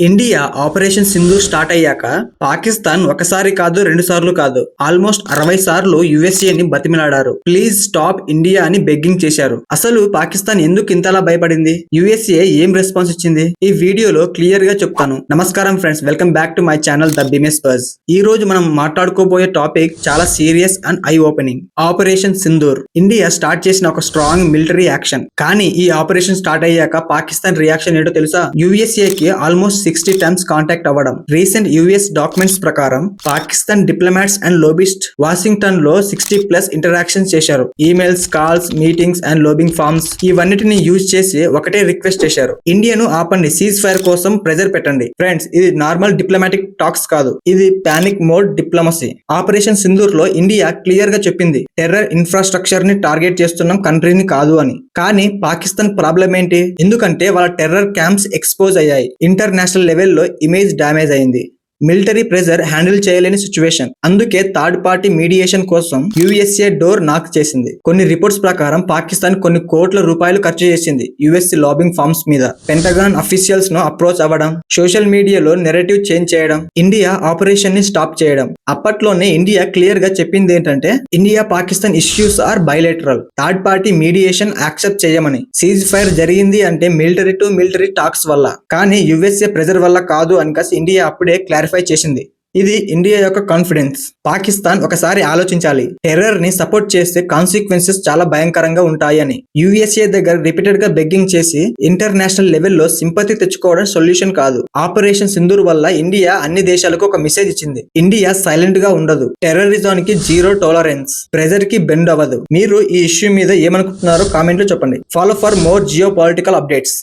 India operation Sindoor start అయ్యాక పాకిస్తాన్ ఒకసారి కాదు రెండు సార్లు కాదు ఆల్మోస్ట్ 60 సార్లు యుఎస్ఏని బతిమిలాడారు. ప్లీజ్ స్టాప్ ఇండియా అని బెగ్గింగ్ చేశారు. అసలు పాకిస్తాన్ ఎందుకు ఇంతలా భయపడింది? యుఎస్ఏ ఏం రెస్పాన్స్ ఇచ్చింది? ఈ వీడియోలో క్లియర్ గా చెప్తాను. నమస్కారం friends, welcome back to my channel the బిమెస్ బజ్. ఈ రోజు మనం మాట్లాడుకోబోయే టాపిక్ చాలా serious and eye opening. Operation Sindoor. India start చేసిన ఒక స్ట్రాంగ్ మిలిటరీ యాక్షన్. కానీ ఈ ఆపరేషన్ స్టార్ట్ అయ్యాక పాకిస్తాన్ రియాక్షన్ ఏంటో తెలుసా? యుఎస్ఏ కి ఆల్మోస్ట్ 60 టైమ్స్ కాంటాక్ట్ అవ్వడం. రీసెంట్ యుఎస్ డాక్యుమెంట్స్ ప్రకారం Pakistan diplomats and lobbyist Washington లో 60+ ఇంటరాక్షన్స్ చేశారు. Emails, calls, meetings and lobbying firms ఇవన్నిటిని యూజ్ చేసి ఒకటే రిక్వెస్ట్ చేశారు. ఇండియాను ఆపండి, సీజ్ ఫైర్ కోసం ప్రెజర్ పెట్టండి. ఫ్రెండ్స్, ఇది నార్మల్ డిప్లొమాటిక్ టాక్స్ కాదు, ఇది panic mode diplomacy. Operation Sindoor లో ఇండియా క్లియర్ గా చెప్పింది, టెర్రర్ ఇన్ఫ్రాస్ట్రక్చర్ ని టార్గెట్ చేస్తున్నాం, కంట్రీని కాదు అని. కానీ పాకిస్తాన్ ప్రాబ్లం ఏంటి? ఎందుకంటే వాళ్ళ టెర్రర్ క్యాంప్స్ ఎక్స్పోజ్ అయ్యాయి. ఇంటర్నేషనల్ లెవెల్లో ఇమేజ్ డ్యామేజ్ అయింది. మిలిటరీ ప్రెజర్ హ్యాండిల్ చేయలేని సిచ్యువేషన్. అందుకే థర్డ్ పార్టీ మీడియేషన్ కోసం యుఎస్ఏ డోర్ నాక్ చేసింది. కొన్ని రిపోర్ట్స్ ప్రకారం పాకిస్తాన్ కొన్ని కోట్ల రూపాయలు ఖర్చు చేసింది యుఎస్ఏ లాబింగ్ ఫార్మ్స్ మీద. పెంటగాన్ అఫీషియల్స్ ను అప్రోచ్ అవ్వడం, సోషల్ మీడియాలో నెరేటివ్ చేంజ్ చేయడం, ఇండియా ఆపరేషన్ ని స్టాప్ చేయడం. అప్పట్లోనే ఇండియా క్లియర్ గా చెప్పింది ఏంటంటే, India Pakistan issues are bilateral, third party mediation accept చేయమని. సీజ్ ఫైర్ జరిగింది అంటే మిలిటరీ టు మిలిటరీ టాక్స్ వల్ల, కానీ యుఎస్ఏ ప్రెజర్ వల్ల కాదు అని ఇండియా అప్పుడే క్లారిఫై చేసింది. ఇది ఇండియా యొక్క కాన్ఫిడెన్స్. పాకిస్తాన్ ఒకసారి ఆలోచించాలి, టెర్రర్ ని సపోర్ట్ చేస్తే కాన్సిక్వెన్సెస్ చాలా భయంకరంగా ఉంటాయి అని. యుఎస్ఏ దగ్గర రిపీటెడ్ గా బెగ్గింగ్ చేసి ఇంటర్నేషనల్ లెవెల్లో సింపతి తెచ్చుకోవడం సొల్యూషన్ కాదు. ఆపరేషన్ సింధూర్ వల్ల ఇండియా అన్ని దేశాలకు ఒక మెసేజ్ ఇచ్చింది, ఇండియా సైలెంట్ గా ఉండదు, టెర్రరిజానికి జీరో టాలరెన్స్, ప్రెజర్ కి బెండ్ అవ్వదు. మీరు ఈ ఇష్యూ మీద ఏమనుకుంటున్నారో కామెంట్ లో చెప్పండి. Follow for more geo political updates.